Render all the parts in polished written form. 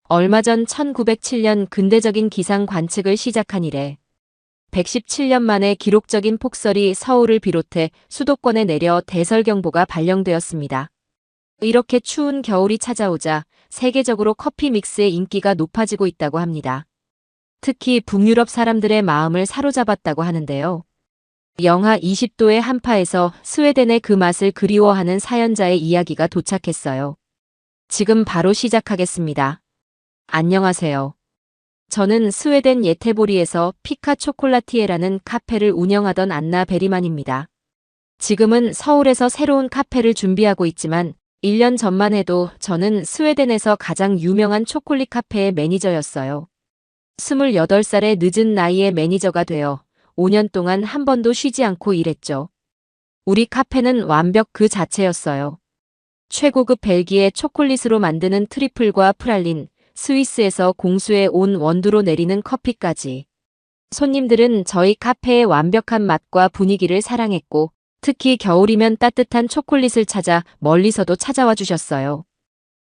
얼마 전 1907년 근대적인 기상 관측을 시작한 이래 117년 만에 기록적인 폭설이 서울을 비롯해 수도권에 내려 대설경보가 발령되었습니다. 이렇게 추운 겨울이 찾아오자 세계적으로 커피 믹스의 인기가 높아지고 있다고 합니다. 특히 북유럽 사람들의 마음을 사로잡았다고 하는데요. 영하 20도의 한파에서 스웨덴의 그 맛을 그리워하는 사연자의 이야기가 도착했어요. 지금 바로 시작하겠습니다. 안녕하세요. 저는 스웨덴 예테보리에서 피카 초콜라티에라는 카페를 운영하던 안나 베리만입니다. 지금은 서울에서 새로운 카페를 준비하고 있지만 1년 전만 해도 저는 스웨덴에서 가장 유명한 초콜릿 카페의 매니저였어요. 28살의 늦은 나이에 매니저가 되어 5년 동안 한 번도 쉬지 않고 일했죠. 우리 카페는 완벽 그 자체였어요. 최고급 벨기에 초콜릿으로 만드는 트리플과 프랄린, 스위스에서 공수해 온 원두로 내리는 커피까지. 손님들은 저희 카페의 완벽한 맛과 분위기를 사랑했고, 특히 겨울이면 따뜻한 초콜릿을 찾아 멀리서도 찾아와 주셨어요.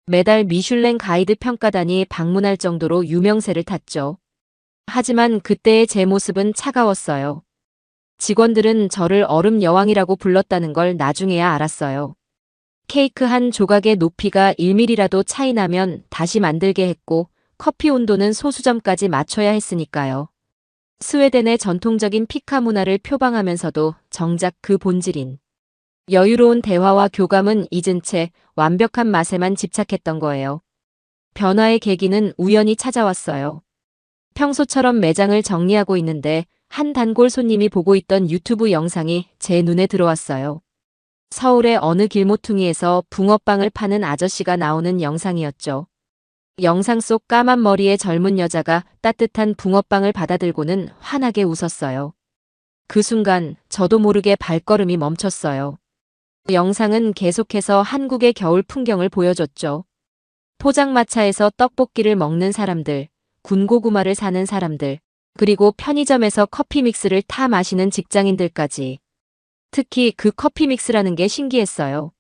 매달 미슐랭 가이드 평가단이 방문할 정도로 유명세를 탔죠. 하지만 그때의 제 모습은 차가웠어요. 직원들은 저를 얼음 여왕이라고 불렀다는 걸 나중에야 알았어요. 케이크 한 조각의 높이가 1mm라도 차이 나면 다시 만들게 했고 커피 온도는 소수점까지 맞춰야 했으니까요. 스웨덴의 전통적인 피카 문화를 표방하면서도 정작 그 본질인 여유로운 대화와 교감은 잊은 채 완벽한 맛에만 집착했던 거예요. 변화의 계기는 우연히 찾아왔어요. 평소처럼 매장을 정리하고 있는데 한 단골 손님이 보고 있던 유튜브 영상이 제 눈에 들어왔어요. 서울의 어느 길모퉁이에서 붕어빵을 파는 아저씨가 나오는 영상이었죠. 영상 속 까만 머리의 젊은 여자가 따뜻한 붕어빵을 받아들고는 환하게 웃었어요. 그 순간 저도 모르게 발걸음이 멈췄어요. 영상은 계속해서 한국의 겨울 풍경을 보여줬죠. 포장마차에서 떡볶이를 먹는 사람들, 군고구마를 사는 사람들, 그리고 편의점에서 커피 믹스를 타 마시는 직장인들까지. 특히 그 커피 믹스라는 게 신기했어요.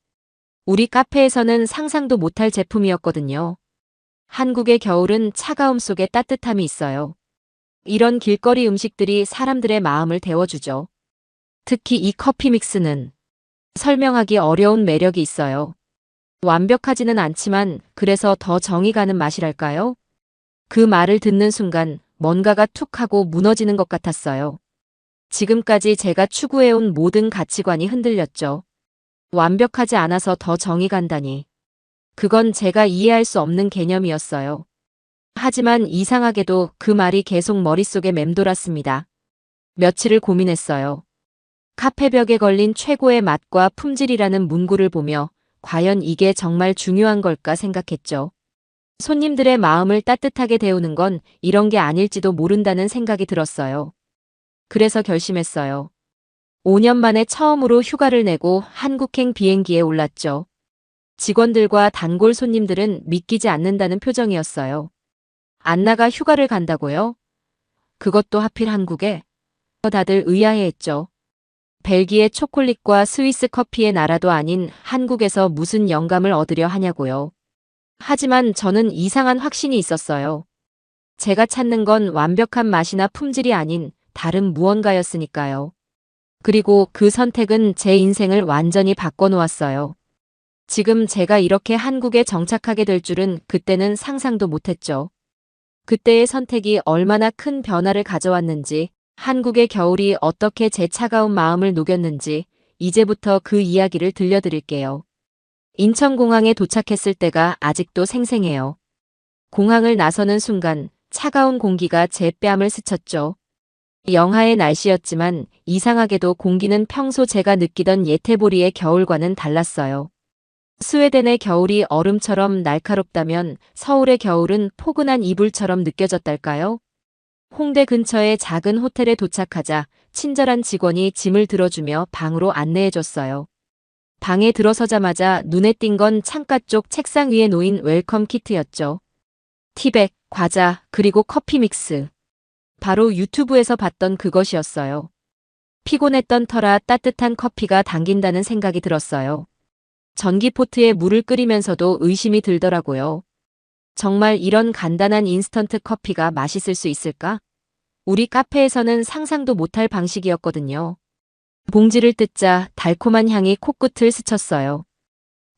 우리 카페에서는 상상도 못할 제품이었거든요. 한국의 겨울은 차가움 속에 따뜻함이 있어요. 이런 길거리 음식들이 사람들의 마음을 데워주죠. 특히 이 커피 믹스는 설명하기 어려운 매력이 있어요. 완벽하지는 않지만 그래서 더 정이 가는 맛이랄까요? 그 말을 듣는 순간 뭔가가 툭 하고 무너지는 것 같았어요. 지금까지 제가 추구해온 모든 가치관이 흔들렸죠. 완벽하지 않아서 더 정이 간다니. 그건 제가 이해할 수 없는 개념이었어요. 하지만 이상하게도 그 말이 계속 머릿속에 맴돌았습니다. 며칠을 고민했어요. 카페 벽에 걸린 최고의 맛과 품질이라는 문구를 보며 과연 이게 정말 중요한 걸까 생각했죠. 손님들의 마음을 따뜻하게 데우는 건 이런 게 아닐지도 모른다는 생각이 들었어요. 그래서 결심했어요. 5년 만에 처음으로 휴가를 내고 한국행 비행기에 올랐죠. 직원들과 단골 손님들은 믿기지 않는다는 표정이었어요. 안나가 휴가를 간다고요? 그것도 하필 한국에? 다들 의아해했죠. 벨기에 초콜릿과 스위스 커피의 나라도 아닌 한국에서 무슨 영감을 얻으려 하냐고요. 하지만 저는 이상한 확신이 있었어요. 제가 찾는 건 완벽한 맛이나 품질이 아닌 다른 무언가였으니까요. 그리고 그 선택은 제 인생을 완전히 바꿔놓았어요. 지금 제가 이렇게 한국에 정착하게 될 줄은 그때는 상상도 못했죠. 그때의 선택이 얼마나 큰 변화를 가져왔는지, 한국의 겨울이 어떻게 제 차가운 마음을 녹였는지 이제부터 그 이야기를 들려드릴게요. 인천공항에 도착했을 때가 아직도 생생해요. 공항을 나서는 순간 차가운 공기가 제 뺨을 스쳤죠. 영하의 날씨였지만 이상하게도 공기는 평소 제가 느끼던 예테보리의 겨울과는 달랐어요. 스웨덴의 겨울이 얼음처럼 날카롭다면 서울의 겨울은 포근한 이불처럼 느껴졌달까요? 홍대 근처의 작은 호텔에 도착하자 친절한 직원이 짐을 들어주며 방으로 안내해줬어요. 방에 들어서자마자 눈에 띈 건 창가 쪽 책상 위에 놓인 웰컴 키트였죠. 티백, 과자, 그리고 커피 믹스. 바로 유튜브에서 봤던 그것이었어요. 피곤했던 터라 따뜻한 커피가 당긴다는 생각이 들었어요. 전기포트에 물을 끓이면서도 의심이 들더라고요. 정말 이런 간단한 인스턴트 커피가 맛있을 수 있을까? 우리 카페에서는 상상도 못할 방식이었거든요. 봉지를 뜯자 달콤한 향이 코끝을 스쳤어요.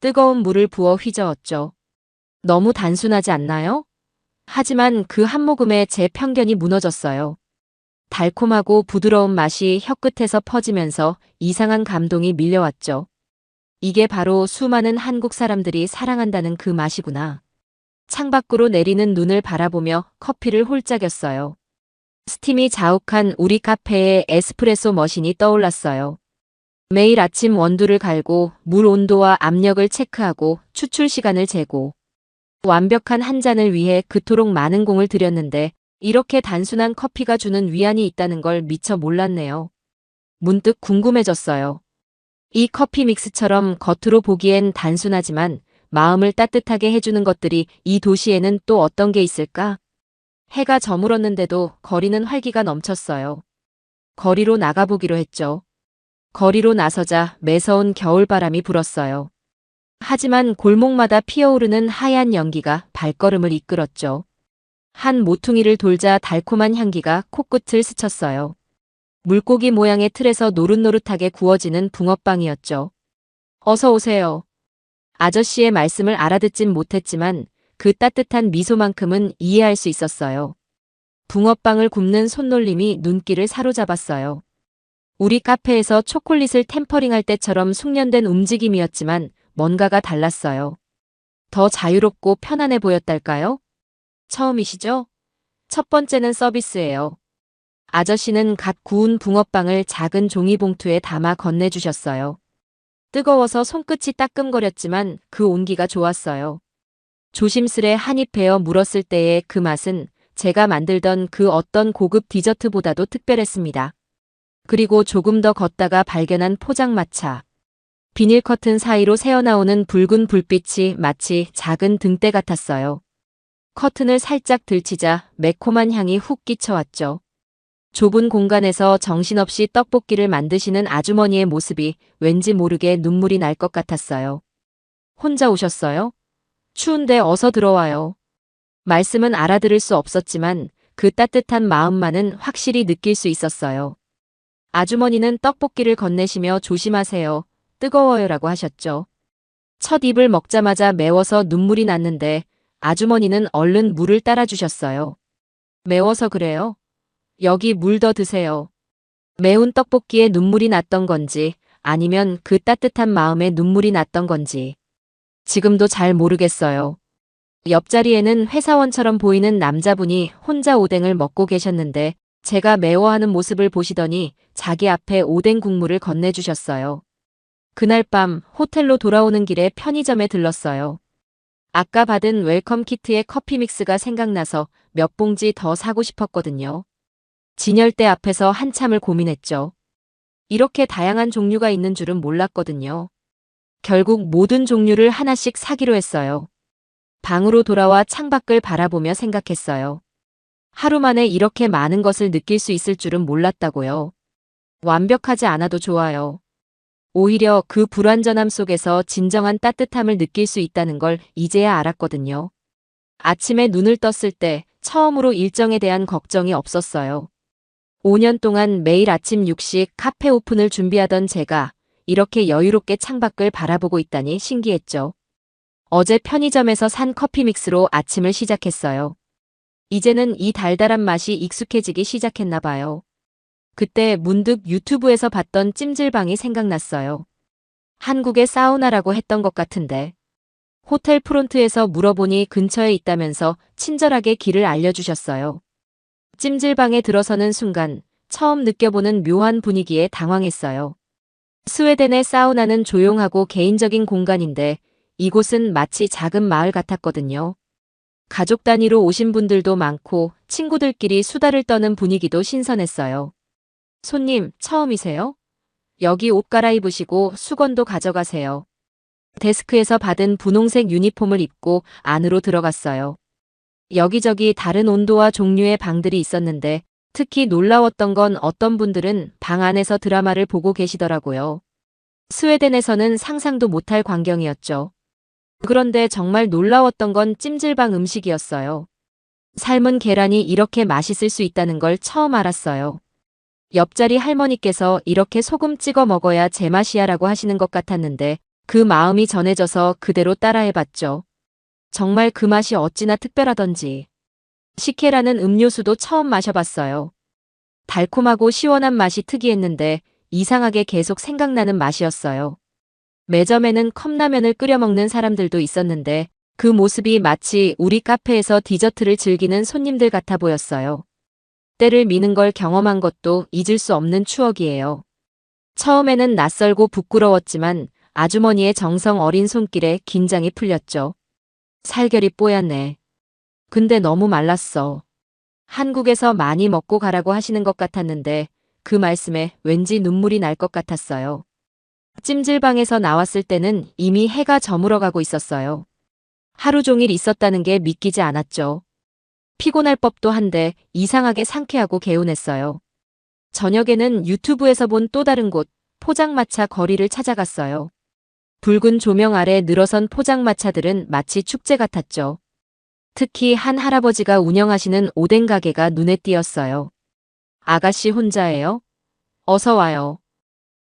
뜨거운 물을 부어 휘저었죠. 너무 단순하지 않나요? 하지만 그 한 모금에 제 편견이 무너졌어요. 달콤하고 부드러운 맛이 혀끝에서 퍼지면서 이상한 감동이 밀려왔죠. 이게 바로 수많은 한국 사람들이 사랑한다는 그 맛이구나. 창밖으로 내리는 눈을 바라보며 커피를 홀짝였어요. 스팀이 자욱한 우리 카페에 에스프레소 머신이 떠올랐어요. 매일 아침 원두를 갈고 물 온도와 압력을 체크하고 추출 시간을 재고 완벽한 한 잔을 위해 그토록 많은 공을 들였는데 이렇게 단순한 커피가 주는 위안이 있다는 걸 미처 몰랐네요. 문득 궁금해졌어요. 이 커피 믹스처럼 겉으로 보기엔 단순하지만 마음을 따뜻하게 해주는 것들이 이 도시에는 또 어떤 게 있을까? 해가 저물었는데도 거리는 활기가 넘쳤어요. 거리로 나가보기로 했죠. 거리로 나서자 매서운 겨울바람이 불었어요. 하지만 골목마다 피어오르는 하얀 연기가 발걸음을 이끌었죠. 한 모퉁이를 돌자 달콤한 향기가 코끝을 스쳤어요. 물고기 모양의 틀에서 노릇노릇하게 구워지는 붕어빵이었죠. 어서 오세요. 아저씨의 말씀을 알아듣진 못했지만 그 따뜻한 미소만큼은 이해할 수 있었어요. 붕어빵을 굽는 손놀림이 눈길을 사로잡았어요. 우리 카페에서 초콜릿을 템퍼링할 때처럼 숙련된 움직임이었지만 뭔가가 달랐어요. 더 자유롭고 편안해 보였달까요? 처음이시죠? 첫 번째는 서비스예요. 아저씨는 갓 구운 붕어빵을 작은 종이봉투에 담아 건네주셨어요. 뜨거워서 손끝이 따끔거렸지만 그 온기가 좋았어요. 조심스레 한 입 베어 물었을 때의 그 맛은 제가 만들던 그 어떤 고급 디저트보다도 특별했습니다. 그리고 조금 더 걷다가 발견한 포장마차. 비닐 커튼 사이로 새어나오는 붉은 불빛이 마치 작은 등대 같았어요. 커튼을 살짝 들치자 매콤한 향이 훅 끼쳐왔죠. 좁은 공간에서 정신없이 떡볶이를 만드시는 아주머니의 모습이 왠지 모르게 눈물이 날 것 같았어요. 혼자 오셨어요? 추운데 어서 들어와요. 말씀은 알아들을 수 없었지만 그 따뜻한 마음만은 확실히 느낄 수 있었어요. 아주머니는 떡볶이를 건네시며 조심하세요. 뜨거워요라고 하셨죠. 첫 입을 먹자마자 매워서 눈물이 났는데 아주머니는 얼른 물을 따라주셨어요. 매워서 그래요? 여기 물 더 드세요. 매운 떡볶이에 눈물이 났던 건지 아니면 그 따뜻한 마음에 눈물이 났던 건지 지금도 잘 모르겠어요. 옆자리에는 회사원처럼 보이는 남자분이 혼자 오뎅을 먹고 계셨는데 제가 매워하는 모습을 보시더니 자기 앞에 오뎅 국물을 건네주셨어요. 그날 밤 호텔로 돌아오는 길에 편의점에 들렀어요. 아까 받은 웰컴 키트의 커피 믹스가 생각나서 몇 봉지 더 사고 싶었거든요. 진열대 앞에서 한참을 고민했죠. 이렇게 다양한 종류가 있는 줄은 몰랐거든요. 결국 모든 종류를 하나씩 사기로 했어요. 방으로 돌아와 창밖을 바라보며 생각했어요. 하루 만에 이렇게 많은 것을 느낄 수 있을 줄은 몰랐다고요. 완벽하지 않아도 좋아요. 오히려 그 불완전함 속에서 진정한 따뜻함을 느낄 수 있다는 걸 이제야 알았거든요. 아침에 눈을 떴을 때 처음으로 일정에 대한 걱정이 없었어요. 5년 동안 매일 아침 6시 카페 오픈을 준비하던 제가 이렇게 여유롭게 창밖을 바라보고 있다니 신기했죠. 어제 편의점에서 산 커피 믹스로 아침을 시작했어요. 이제는 이 달달한 맛이 익숙해지기 시작했나 봐요. 그때 문득 유튜브에서 봤던 찜질방이 생각났어요. 한국의 사우나라고 했던 것 같은데. 호텔 프론트에서 물어보니 근처에 있다면서 친절하게 길을 알려주셨어요. 찜질방에 들어서는 순간 처음 느껴보는 묘한 분위기에 당황했어요. 스웨덴의 사우나는 조용하고 개인적인 공간인데 이곳은 마치 작은 마을 같았거든요. 가족 단위로 오신 분들도 많고 친구들끼리 수다를 떠는 분위기도 신선했어요. 손님, 처음이세요? 여기 옷 갈아입으시고 수건도 가져가세요. 데스크에서 받은 분홍색 유니폼을 입고 안으로 들어갔어요. 여기저기 다른 온도와 종류의 방들이 있었는데 특히 놀라웠던 건 어떤 분들은 방 안에서 드라마를 보고 계시더라고요. 스웨덴에서는 상상도 못할 광경이었죠. 그런데 정말 놀라웠던 건 찜질방 음식이었어요. 삶은 계란이 이렇게 맛있을 수 있다는 걸 처음 알았어요. 옆자리 할머니께서 이렇게 소금 찍어 먹어야 제맛이야 라고 하시는 것 같았는데 그 마음이 전해져서 그대로 따라해봤죠. 정말 그 맛이 어찌나 특별하던지. 식혜라는 음료수도 처음 마셔봤어요. 달콤하고 시원한 맛이 특이했는데 이상하게 계속 생각나는 맛이었어요. 매점에는 컵라면을 끓여 먹는 사람들도 있었는데 그 모습이 마치 우리 카페에서 디저트를 즐기는 손님들 같아 보였어요. 때를 미는 걸 경험한 것도 잊을 수 없는 추억이에요. 처음에는 낯설고 부끄러웠지만 아주머니의 정성 어린 손길에 긴장이 풀렸죠. 살결이 뽀얗네. 근데 너무 말랐어. 한국에서 많이 먹고 가라고 하시는 것 같았는데 그 말씀에 왠지 눈물이 날 것 같았어요. 찜질방에서 나왔을 때는 이미 해가 저물어가고 있었어요. 하루 종일 있었다는 게 믿기지 않았죠. 피곤할 법도 한데 이상하게 상쾌하고 개운했어요. 저녁에는 유튜브에서 본 또 다른 곳, 포장마차 거리를 찾아갔어요. 붉은 조명 아래 늘어선 포장마차들은 마치 축제 같았죠. 특히 한 할아버지가 운영하시는 오뎅 가게가 눈에 띄었어요. 아가씨 혼자예요? 어서 와요.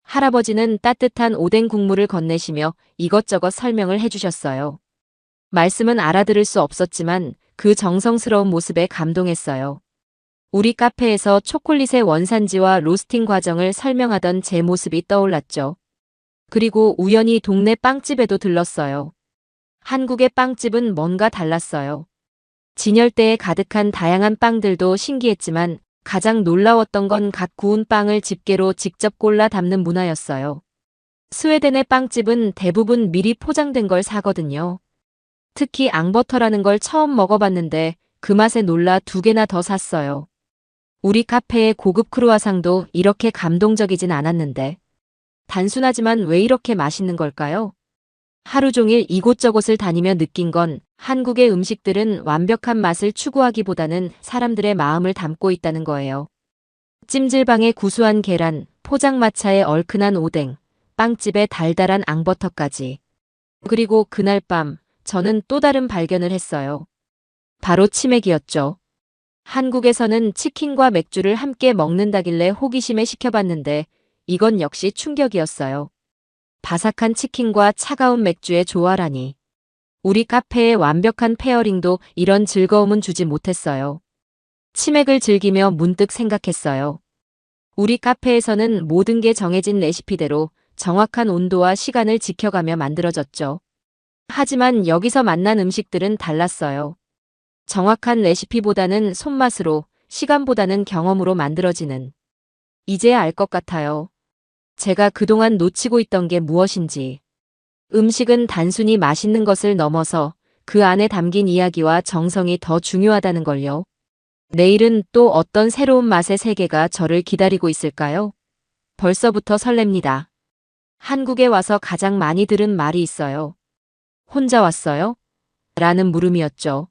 할아버지는 따뜻한 오뎅 국물을 건네시며 이것저것 설명을 해주셨어요. 말씀은 알아들을 수 없었지만 그 정성스러운 모습에 감동했어요. 우리 카페에서 초콜릿의 원산지와 로스팅 과정을 설명하던 제 모습이 떠올랐죠. 그리고 우연히 동네 빵집에도 들렀어요. 한국의 빵집은 뭔가 달랐어요. 진열대에 가득한 다양한 빵들도 신기했지만 가장 놀라웠던 건 갓 구운 빵을 집게로 직접 골라 담는 문화였어요. 스웨덴의 빵집은 대부분 미리 포장된 걸 사거든요. 특히 앙버터라는 걸 처음 먹어봤는데 그 맛에 놀라 2개나 더 샀어요. 우리 카페의 고급 크루아상도 이렇게 감동적이진 않았는데 단순하지만 왜 이렇게 맛있는 걸까요? 하루 종일 이곳저곳을 다니며 느낀 건 한국의 음식들은 완벽한 맛을 추구하기보다는 사람들의 마음을 담고 있다는 거예요. 찜질방의 구수한 계란, 포장마차의 얼큰한 오뎅, 빵집의 달달한 앙버터까지. 그리고 그날 밤 저는 또 다른 발견을 했어요. 바로 치맥이었죠. 한국에서는 치킨과 맥주를 함께 먹는다길래 호기심에 시켜봤는데 이건 역시 충격이었어요. 바삭한 치킨과 차가운 맥주의 조화라니. 우리 카페의 완벽한 페어링도 이런 즐거움은 주지 못했어요. 치맥을 즐기며 문득 생각했어요. 우리 카페에서는 모든 게 정해진 레시피대로 정확한 온도와 시간을 지켜가며 만들어졌죠. 하지만 여기서 만난 음식들은 달랐어요. 정확한 레시피보다는 손맛으로, 시간보다는 경험으로 만들어지는. 이제야 알 것 같아요. 제가 그동안 놓치고 있던 게 무엇인지. 음식은 단순히 맛있는 것을 넘어서 그 안에 담긴 이야기와 정성이 더 중요하다는 걸요. 내일은 또 어떤 새로운 맛의 세계가 저를 기다리고 있을까요? 벌써부터 설렙니다. 한국에 와서 가장 많이 들은 말이 있어요. 혼자 왔어요? 라는 물음이었죠.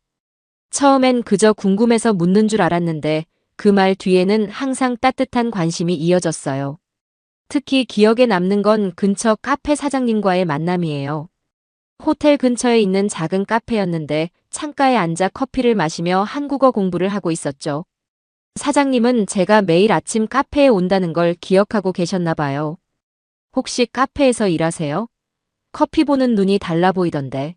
처음엔 그저 궁금해서 묻는 줄 알았는데 그 말 뒤에는 항상 따뜻한 관심이 이어졌어요. 특히 기억에 남는 건 근처 카페 사장님과의 만남이에요. 호텔 근처에 있는 작은 카페였는데 창가에 앉아 커피를 마시며 한국어 공부를 하고 있었죠. 사장님은 제가 매일 아침 카페에 온다는 걸 기억하고 계셨나 봐요. 혹시 카페에서 일하세요? 커피 보는 눈이 달라 보이던데.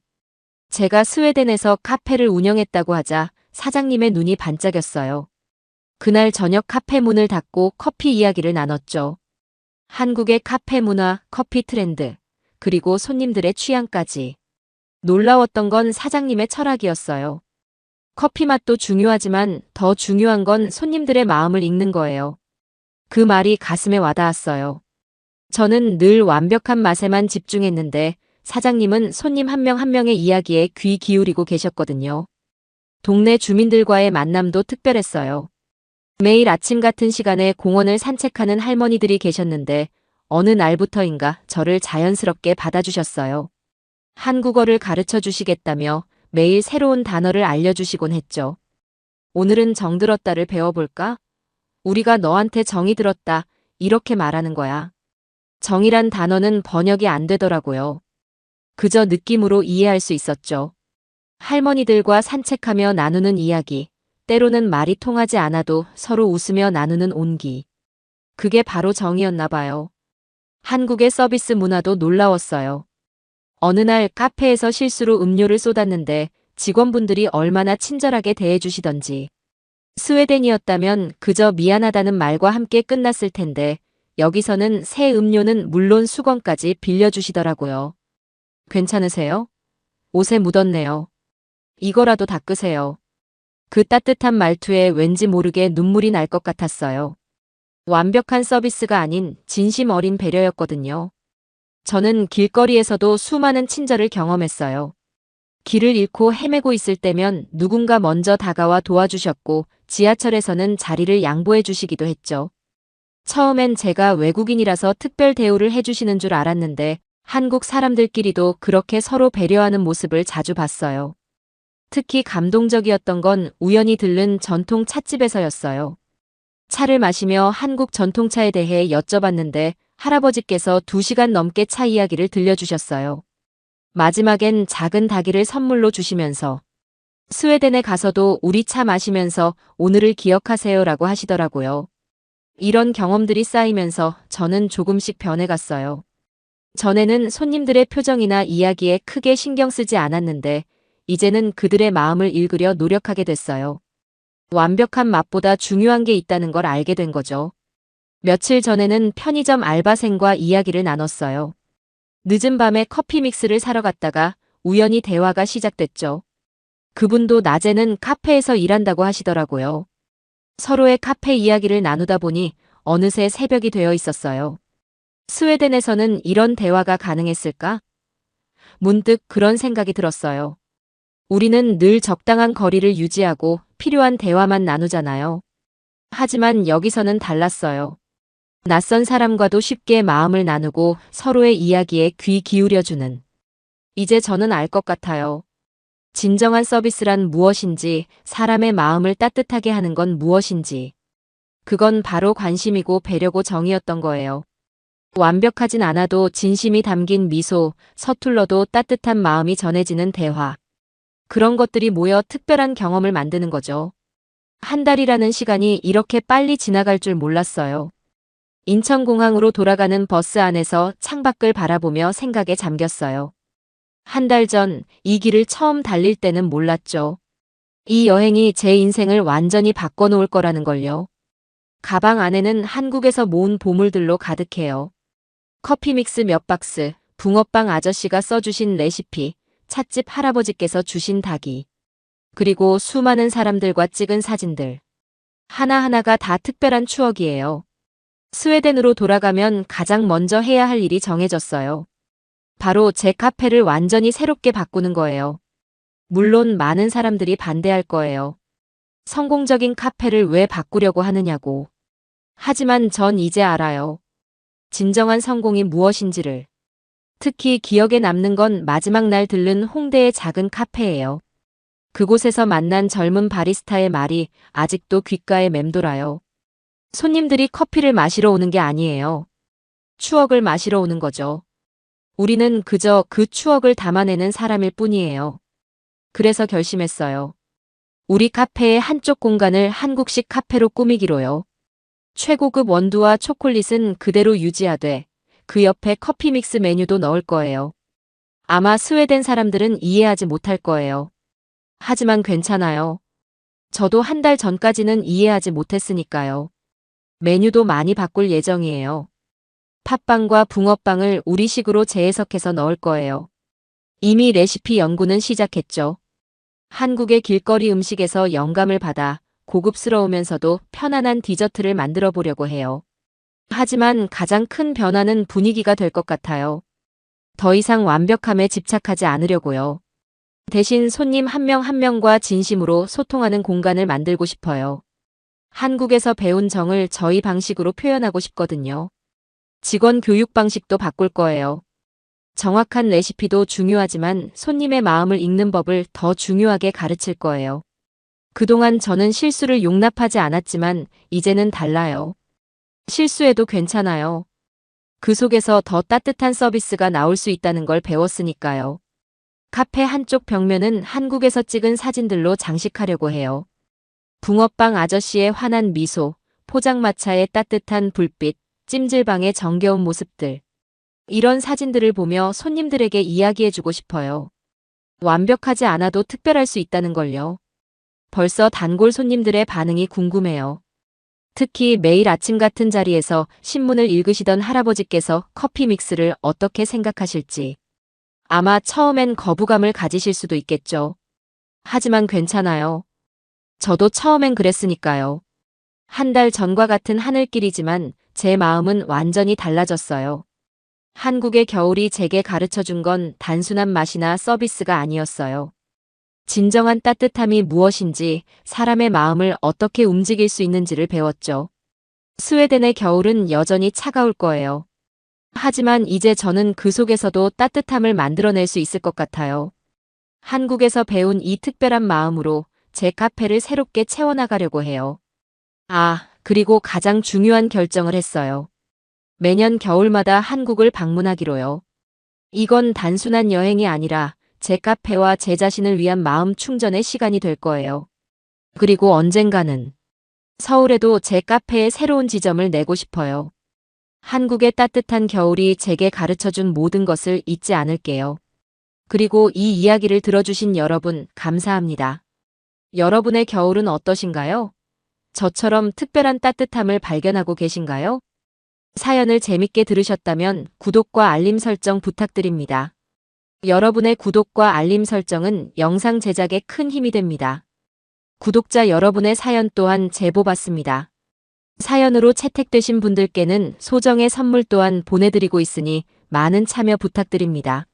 제가 스웨덴에서 카페를 운영했다고 하자 사장님의 눈이 반짝였어요. 그날 저녁 카페 문을 닫고 커피 이야기를 나눴죠. 한국의 카페 문화, 커피 트렌드, 그리고 손님들의 취향까지. 놀라웠던 건 사장님의 철학이었어요. 커피 맛도 중요하지만 더 중요한 건 손님들의 마음을 읽는 거예요. 그 말이 가슴에 와닿았어요. 저는 늘 완벽한 맛에만 집중했는데 사장님은 손님 한 명 한 명의 이야기에 귀 기울이고 계셨거든요. 동네 주민들과의 만남도 특별했어요. 매일 아침 같은 시간에 공원을 산책하는 할머니들이 계셨는데 어느 날부터인가 저를 자연스럽게 받아주셨어요. 한국어를 가르쳐 주시겠다며 매일 새로운 단어를 알려주시곤 했죠. 오늘은 정들었다를 배워볼까? 우리가 너한테 정이 들었다. 이렇게 말하는 거야. 정이란 단어는 번역이 안 되더라고요. 그저 느낌으로 이해할 수 있었죠. 할머니들과 산책하며 나누는 이야기, 때로는 말이 통하지 않아도 서로 웃으며 나누는 온기. 그게 바로 정이었나 봐요. 한국의 서비스 문화도 놀라웠어요. 어느 날 카페에서 실수로 음료를 쏟았는데 직원분들이 얼마나 친절하게 대해주시던지. 스웨덴이었다면 그저 미안하다는 말과 함께 끝났을 텐데 여기서는 새 음료는 물론 수건까지 빌려주시더라고요. 괜찮으세요? 옷에 묻었네요. 이거라도 닦으세요. 그 따뜻한 말투에 왠지 모르게 눈물이 날 것 같았어요. 완벽한 서비스가 아닌 진심 어린 배려였거든요. 저는 길거리에서도 수많은 친절을 경험했어요. 길을 잃고 헤매고 있을 때면 누군가 먼저 다가와 도와주셨고 지하철에서는 자리를 양보해 주시기도 했죠. 처음엔 제가 외국인이라서 특별 대우를 해주시는 줄 알았는데 한국 사람들끼리도 그렇게 서로 배려하는 모습을 자주 봤어요. 특히 감동적이었던 건 우연히 들른 전통 찻집에서였어요. 차를 마시며 한국 전통차에 대해 여쭤봤는데 할아버지께서 2시간 넘게 차 이야기를 들려주셨어요. 마지막엔 작은 닭이를 선물로 주시면서 스웨덴에 가서도 우리 차 마시면서 오늘을 기억하세요라고 하시더라고요. 이런 경험들이 쌓이면서 저는 조금씩 변해갔어요. 전에는 손님들의 표정이나 이야기에 크게 신경 쓰지 않았는데 이제는 그들의 마음을 읽으려 노력하게 됐어요. 완벽한 맛보다 중요한 게 있다는 걸 알게 된 거죠. 며칠 전에는 편의점 알바생과 이야기를 나눴어요. 늦은 밤에 커피 믹스를 사러 갔다가 우연히 대화가 시작됐죠. 그분도 낮에는 카페에서 일한다고 하시더라고요. 서로의 카페 이야기를 나누다 보니 어느새 새벽이 되어 있었어요. 스웨덴에서는 이런 대화가 가능했을까? 문득 그런 생각이 들었어요. 우리는 늘 적당한 거리를 유지하고 필요한 대화만 나누잖아요. 하지만 여기서는 달랐어요. 낯선 사람과도 쉽게 마음을 나누고 서로의 이야기에 귀 기울여주는. 이제 저는 알 것 같아요. 진정한 서비스란 무엇인지, 사람의 마음을 따뜻하게 하는 건 무엇인지. 그건 바로 관심이고 배려고 정이었던 거예요. 완벽하진 않아도 진심이 담긴 미소, 서툴러도 따뜻한 마음이 전해지는 대화. 그런 것들이 모여 특별한 경험을 만드는 거죠. 한 달이라는 시간이 이렇게 빨리 지나갈 줄 몰랐어요. 인천공항으로 돌아가는 버스 안에서 창밖을 바라보며 생각에 잠겼어요. 한 달 전 이 길을 처음 달릴 때는 몰랐죠. 이 여행이 제 인생을 완전히 바꿔놓을 거라는 걸요. 가방 안에는 한국에서 모은 보물들로 가득해요. 커피 믹스 몇 박스, 붕어빵 아저씨가 써주신 레시피, 찻집 할아버지께서 주신 닭이, 그리고 수많은 사람들과 찍은 사진들. 하나하나가 다 특별한 추억이에요. 스웨덴으로 돌아가면 가장 먼저 해야 할 일이 정해졌어요. 바로 제 카페를 완전히 새롭게 바꾸는 거예요. 물론 많은 사람들이 반대할 거예요. 성공적인 카페를 왜 바꾸려고 하느냐고. 하지만 전 이제 알아요. 진정한 성공이 무엇인지를. 특히 기억에 남는 건 마지막 날 들른 홍대의 작은 카페예요. 그곳에서 만난 젊은 바리스타의 말이 아직도 귓가에 맴돌아요. 손님들이 커피를 마시러 오는 게 아니에요. 추억을 마시러 오는 거죠. 우리는 그저 그 추억을 담아내는 사람일 뿐이에요. 그래서 결심했어요. 우리 카페의 한쪽 공간을 한국식 카페로 꾸미기로요. 최고급 원두와 초콜릿은 그대로 유지하되 그 옆에 커피 믹스 메뉴도 넣을 거예요. 아마 스웨덴 사람들은 이해하지 못할 거예요. 하지만 괜찮아요. 저도 한 달 전까지는 이해하지 못했으니까요. 메뉴도 많이 바꿀 예정이에요. 팥빵과 붕어빵을 우리식으로 재해석해서 넣을 거예요. 이미 레시피 연구는 시작했죠. 한국의 길거리 음식에서 영감을 받아 고급스러우면서도 편안한 디저트를 만들어 보려고 해요. 하지만 가장 큰 변화는 분위기가 될 것 같아요. 더 이상 완벽함에 집착하지 않으려고요. 대신 손님 한 명 한 명과 진심으로 소통하는 공간을 만들고 싶어요. 한국에서 배운 정을 저희 방식으로 표현하고 싶거든요. 직원 교육 방식도 바꿀 거예요. 정확한 레시피도 중요하지만 손님의 마음을 읽는 법을 더 중요하게 가르칠 거예요. 그동안 저는 실수를 용납하지 않았지만 이제는 달라요. 실수해도 괜찮아요. 그 속에서 더 따뜻한 서비스가 나올 수 있다는 걸 배웠으니까요. 카페 한쪽 벽면은 한국에서 찍은 사진들로 장식하려고 해요. 붕어빵 아저씨의 환한 미소, 포장마차의 따뜻한 불빛, 찜질방의 정겨운 모습들. 이런 사진들을 보며 손님들에게 이야기해주고 싶어요. 완벽하지 않아도 특별할 수 있다는 걸요. 벌써 단골 손님들의 반응이 궁금해요. 특히 매일 아침 같은 자리에서 신문을 읽으시던 할아버지께서 커피 믹스를 어떻게 생각하실지. 아마 처음엔 거부감을 가지실 수도 있겠죠. 하지만 괜찮아요. 저도 처음엔 그랬으니까요. 한 달 전과 같은 하늘길이지만 제 마음은 완전히 달라졌어요. 한국의 겨울이 제게 가르쳐준 건 단순한 맛이나 서비스가 아니었어요. 진정한 따뜻함이 무엇인지, 사람의 마음을 어떻게 움직일 수 있는지를 배웠죠. 스웨덴의 겨울은 여전히 차가울 거예요. 하지만 이제 저는 그 속에서도 따뜻함을 만들어낼 수 있을 것 같아요. 한국에서 배운 이 특별한 마음으로 제 카페를 새롭게 채워나가려고 해요. 그리고 가장 중요한 결정을 했어요. 매년 겨울마다 한국을 방문하기로요. 이건 단순한 여행이 아니라 제 카페와 제 자신을 위한 마음 충전의 시간이 될 거예요. 그리고 언젠가는 서울에도 제 카페에 새로운 지점을 내고 싶어요. 한국의 따뜻한 겨울이 제게 가르쳐준 모든 것을 잊지 않을게요. 그리고 이 이야기를 들어주신 여러분, 감사합니다. 여러분의 겨울은 어떠신가요? 저처럼 특별한 따뜻함을 발견하고 계신가요? 사연을 재밌게 들으셨다면 구독과 알림 설정 부탁드립니다. 여러분의 구독과 알림 설정은 영상 제작에 큰 힘이 됩니다. 구독자 여러분의 사연 또한 제보 받습니다. 사연으로 채택되신 분들께는 소정의 선물 또한 보내드리고 있으니 많은 참여 부탁드립니다.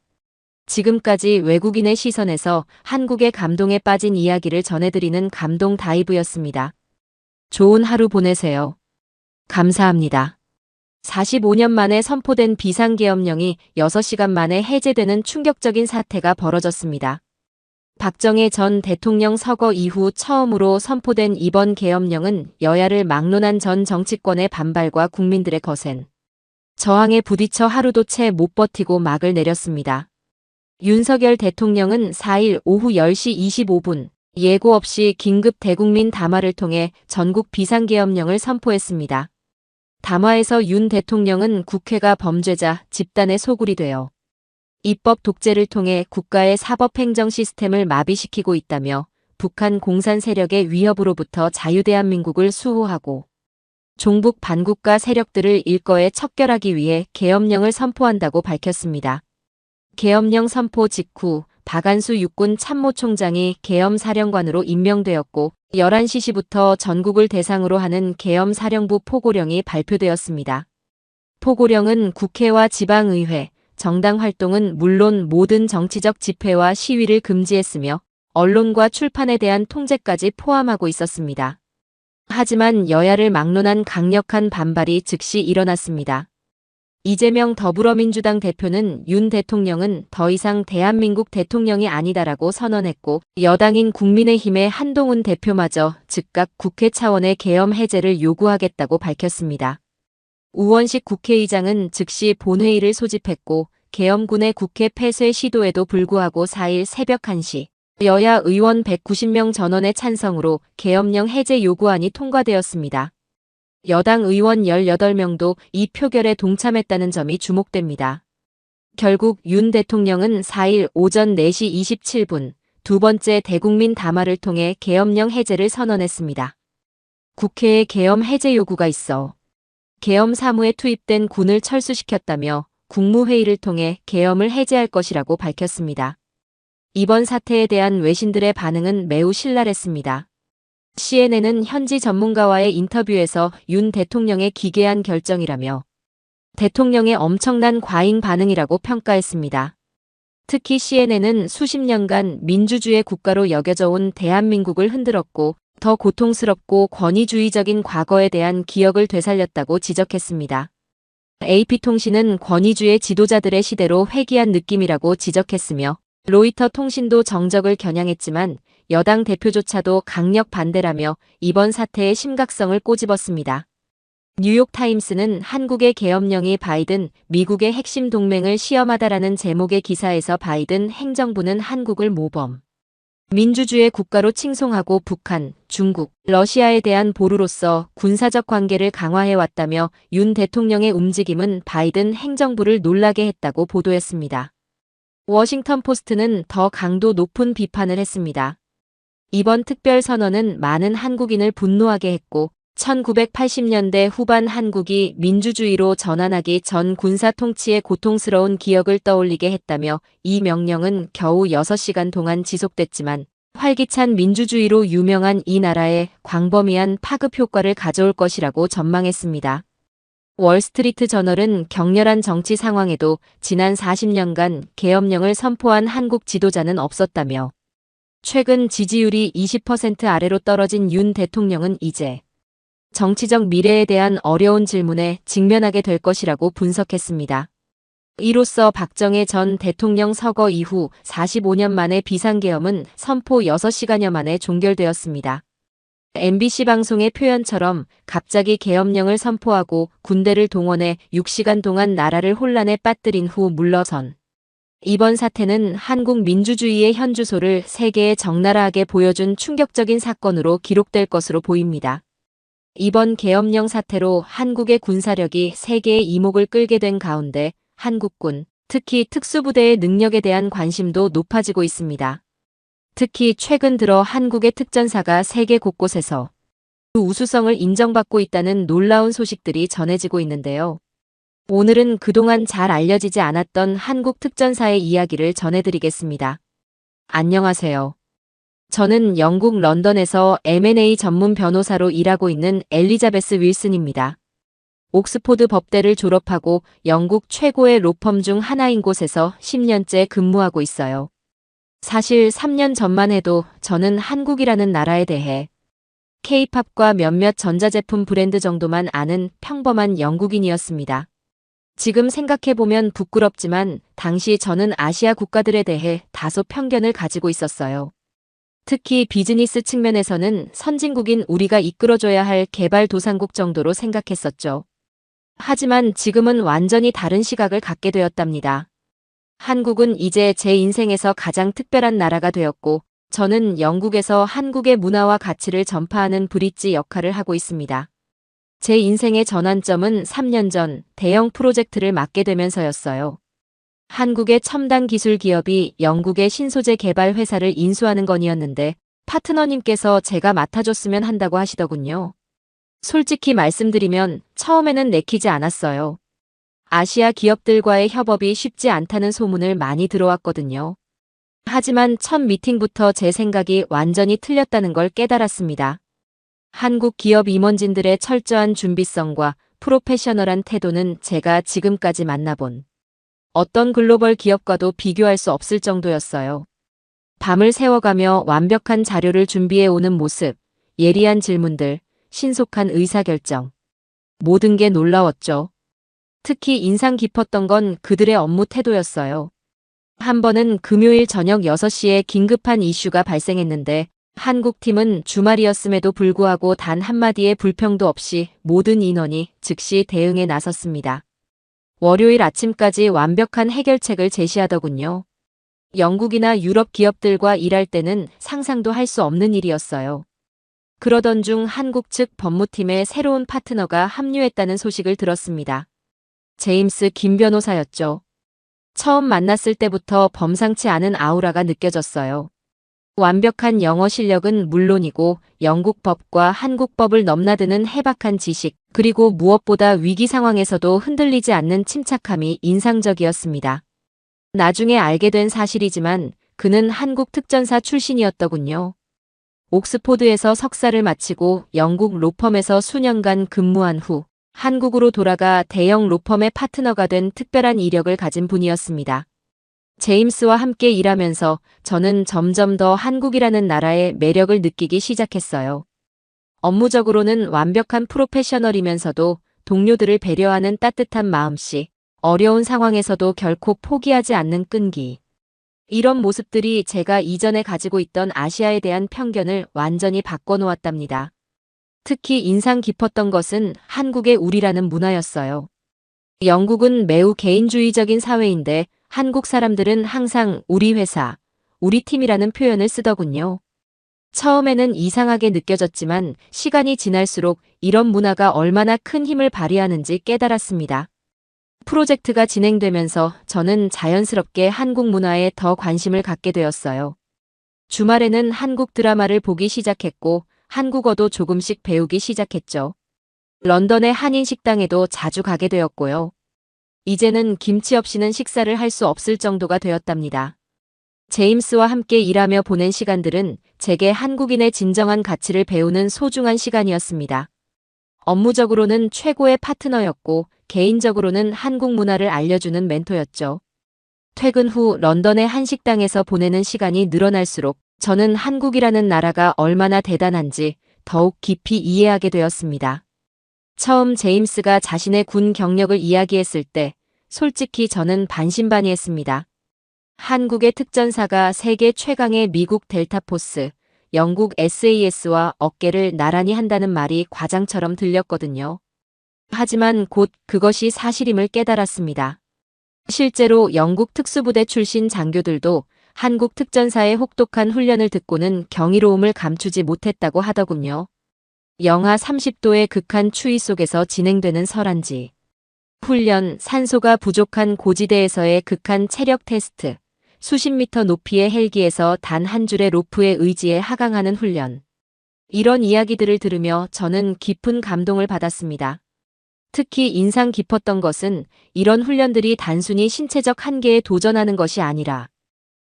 지금까지 외국인의 시선에서 한국의 감동에 빠진 이야기를 전해드리는 감동 다이브였습니다. 좋은 하루 보내세요. 감사합니다. 45년 만에 선포된 비상계엄령이 6시간 만에 해제되는 충격적인 사태가 벌어졌습니다. 박정희 전 대통령 서거 이후 처음으로 선포된 이번 계엄령은 여야를 막론한 전 정치권의 반발과 국민들의 거센 저항에 부딪혀 하루도 채 못 버티고 막을 내렸습니다. 윤석열 대통령은 4일 오후 10시 25분 예고 없이 긴급 대국민 담화를 통해 전국 비상계엄령을 선포했습니다. 담화에서 윤 대통령은 국회가 범죄자 집단의 소굴이 되어 입법 독재를 통해 국가의 사법행정 시스템을 마비시키고 있다며 북한 공산 세력의 위협으로부터 자유대한민국을 수호하고 종북 반국가 세력들을 일거에 척결하기 위해 계엄령을 선포한다고 밝혔습니다. 계엄령 선포 직후 박안수 육군 참모총장이 계엄사령관으로 임명되었고 11시부터 전국을 대상으로 하는 계엄사령부 포고령이 발표되었습니다. 포고령은 국회와 지방의회, 정당 활동은 물론 모든 정치적 집회와 시위를 금지했으며 언론과 출판에 대한 통제까지 포함하고 있었습니다. 하지만 여야를 막론한 강력한 반발이 즉시 일어났습니다. 이재명 더불어민주당 대표는 윤 대통령은 더 이상 대한민국 대통령이 아니다라고 선언했고 여당인 국민의힘의 한동훈 대표마저 즉각 국회 차원의 계엄 해제를 요구하겠다고 밝혔습니다. 우원식 국회의장은 즉시 본회의를 소집했고 계엄군의 국회 폐쇄 시도에도 불구하고 4일 새벽 1시 여야 의원 190명 전원의 찬성으로 계엄령 해제 요구안이 통과되었습니다. 여당 의원 18명도 이 표결에 동참했다는 점이 주목됩니다. 결국 윤 대통령은 4일 오전 4시 27분 두 번째 대국민 담화를 통해 계엄령 해제를 선언했습니다. 국회에 계엄 해제 요구가 있어 계엄 사무에 투입된 군을 철수시켰다며 국무회의를 통해 계엄을 해제할 것이라고 밝혔습니다. 이번 사태에 대한 외신들의 반응은 매우 신랄했습니다. CNN은 현지 전문가와의 인터뷰에서 윤 대통령의 기괴한 결정이라며 대통령의 엄청난 과잉 반응이라고 평가했습니다. 특히 CNN은 수십 년간 민주주의 국가로 여겨져 온 대한민국을 흔들었고 더 고통스럽고 권위주의적인 과거에 대한 기억을 되살렸다고 지적했습니다. AP통신은 권위주의 지도자들의 시대로 회귀한 느낌이라고 지적했으며 로이터 통신도 정적을 겨냥했지만 여당 대표조차도 강력 반대라며 이번 사태의 심각성을 꼬집었습니다. 뉴욕타임스는 한국의 계엄령이 바이든, 미국의 핵심 동맹을 시험하다라는 제목의 기사에서 바이든 행정부는 한국을 모범 민주주의 국가로 칭송하고 북한, 중국, 러시아에 대한 보루로서 군사적 관계를 강화해왔다며 윤 대통령의 움직임은 바이든 행정부를 놀라게 했다고 보도했습니다. 워싱턴 포스트는 더 강도 높은 비판을 했습니다. 이번 특별선언은 많은 한국인을 분노하게 했고 1980년대 후반 한국이 민주주의로 전환하기 전 군사 통치의 고통스러운 기억을 떠올리게 했다며 이 명령은 겨우 6시간 동안 지속됐지만 활기찬 민주주의로 유명한 이 나라에 광범위한 파급 효과를 가져올 것이라고 전망했습니다. 월스트리트 저널은 격렬한 정치 상황에도 지난 40년간 계엄령을 선포한 한국 지도자는 없었다며 최근 지지율이 20% 아래로 떨어진 윤 대통령은 이제 정치적 미래에 대한 어려운 질문에 직면하게 될 것이라고 분석했습니다. 이로써 박정희 전 대통령 서거 이후 45년 만에 비상계엄은 선포 6시간여 만에 종결되었습니다. MBC 방송의 표현처럼 갑자기 계엄령을 선포하고 군대를 동원해 6시간 동안 나라를 혼란에 빠뜨린 후 물러선 이번 사태는 한국 민주주의의 현주소를 세계에 적나라하게 보여준 충격적인 사건으로 기록될 것으로 보입니다. 이번 계엄령 사태로 한국의 군사력이 세계의 이목을 끌게 된 가운데 한국군, 특히 특수부대의 능력에 대한 관심도 높아지고 있습니다. 특히 최근 들어 한국의 특전사가 세계 곳곳에서 그 우수성을 인정받고 있다는 놀라운 소식들이 전해지고 있는데요. 오늘은 그동안 잘 알려지지 않았던 한국 특전사의 이야기를 전해드리겠습니다. 안녕하세요. 저는 영국 런던에서 M&A 전문 변호사로 일하고 있는 엘리자베스 윌슨입니다. 옥스포드 법대를 졸업하고 영국 최고의 로펌 중 하나인 곳에서 10년째 근무하고 있어요. 사실 3년 전만 해도 저는 한국이라는 나라에 대해 K-팝과 몇몇 전자제품 브랜드 정도만 아는 평범한 영국인이었습니다. 지금 생각해보면 부끄럽지만 당시 저는 아시아 국가들에 대해 다소 편견을 가지고 있었어요. 특히 비즈니스 측면에서는 선진국인 우리가 이끌어줘야 할 개발도상국 정도로 생각했었죠. 하지만 지금은 완전히 다른 시각을 갖게 되었답니다. 한국은 이제 제 인생에서 가장 특별한 나라가 되었고 저는 영국에서 한국의 문화와 가치를 전파하는 브릿지 역할을 하고 있습니다. 제 인생의 전환점은 3년 전 대형 프로젝트를 맡게 되면서였어요. 한국의 첨단 기술 기업이 영국의 신소재 개발 회사를 인수하는 건이었는데 파트너님께서 제가 맡아줬으면 한다고 하시더군요. 솔직히 말씀드리면 처음에는 내키지 않았어요. 아시아 기업들과의 협업이 쉽지 않다는 소문을 많이 들어왔거든요. 하지만 첫 미팅부터 제 생각이 완전히 틀렸다는 걸 깨달았습니다. 한국 기업 임원진들의 철저한 준비성과 프로페셔널한 태도는 제가 지금까지 만나본 어떤 글로벌 기업과도 비교할 수 없을 정도였어요. 밤을 새워가며 완벽한 자료를 준비해오는 모습, 예리한 질문들, 신속한 의사결정. 모든 게 놀라웠죠. 특히 인상 깊었던 건 그들의 업무 태도였어요. 한 번은 금요일 저녁 6시에 긴급한 이슈가 발생했는데 한국 팀은 주말이었음에도 불구하고 단 한마디의 불평도 없이 모든 인원이 즉시 대응에 나섰습니다. 월요일 아침까지 완벽한 해결책을 제시하더군요. 영국이나 유럽 기업들과 일할 때는 상상도 할 수 없는 일이었어요. 그러던 중 한국 측 법무팀에 새로운 파트너가 합류했다는 소식을 들었습니다. 제임스 김 변호사였죠. 처음 만났을 때부터 범상치 않은 아우라가 느껴졌어요. 완벽한 영어 실력은 물론이고 영국 법과 한국 법을 넘나드는 해박한 지식, 그리고 무엇보다 위기 상황에서도 흔들리지 않는 침착함이 인상적이었습니다. 나중에 알게 된 사실이지만 그는 한국 특전사 출신이었더군요. 옥스포드에서 석사를 마치고 영국 로펌에서 수년간 근무한 후 한국으로 돌아가 대형 로펌의 파트너가 된 특별한 이력을 가진 분이었습니다. 제임스와 함께 일하면서 저는 점점 더 한국이라는 나라의 매력을 느끼기 시작했어요. 업무적으로는 완벽한 프로페셔널이면서도 동료들을 배려하는 따뜻한 마음씨, 어려운 상황에서도 결코 포기하지 않는 끈기. 이런 모습들이 제가 이전에 가지고 있던 아시아에 대한 편견을 완전히 바꿔놓았답니다. 특히 인상 깊었던 것은 한국의 우리라는 문화였어요. 영국은 매우 개인주의적인 사회인데 한국 사람들은 항상 우리 회사, 우리 팀이라는 표현을 쓰더군요. 처음에는 이상하게 느껴졌지만 시간이 지날수록 이런 문화가 얼마나 큰 힘을 발휘하는지 깨달았습니다. 프로젝트가 진행되면서 저는 자연스럽게 한국 문화에 더 관심을 갖게 되었어요. 주말에는 한국 드라마를 보기 시작했고 한국어도 조금씩 배우기 시작했죠. 런던의 한인 식당에도 자주 가게 되었고요. 이제는 김치 없이는 식사를 할 수 없을 정도가 되었답니다. 제임스와 함께 일하며 보낸 시간들은 제게 한국인의 진정한 가치를 배우는 소중한 시간이었습니다. 업무적으로는 최고의 파트너였고 개인적으로는 한국 문화를 알려주는 멘토였죠. 퇴근 후 런던의 한 식당에서 보내는 시간이 늘어날수록 저는 한국이라는 나라가 얼마나 대단한지 더욱 깊이 이해하게 되었습니다. 처음 제임스가 자신의 군 경력을 이야기했을 때 솔직히 저는 반신반의했습니다. 한국의 특전사가 세계 최강의 미국 델타포스, 영국 SAS와 어깨를 나란히 한다는 말이 과장처럼 들렸거든요. 하지만 곧 그것이 사실임을 깨달았습니다. 실제로 영국 특수부대 출신 장교들도 한국 특전사의 혹독한 훈련을 듣고는 경이로움을 감추지 못했다고 하더군요. 영하 30도의 극한 추위 속에서 진행되는 설한지 훈련, 산소가 부족한 고지대에서의 극한 체력 테스트, 수십 미터 높이의 헬기에서 단 한 줄의 로프에 의지해 하강하는 훈련. 이런 이야기들을 들으며 저는 깊은 감동을 받았습니다. 특히 인상 깊었던 것은 이런 훈련들이 단순히 신체적 한계에 도전하는 것이 아니라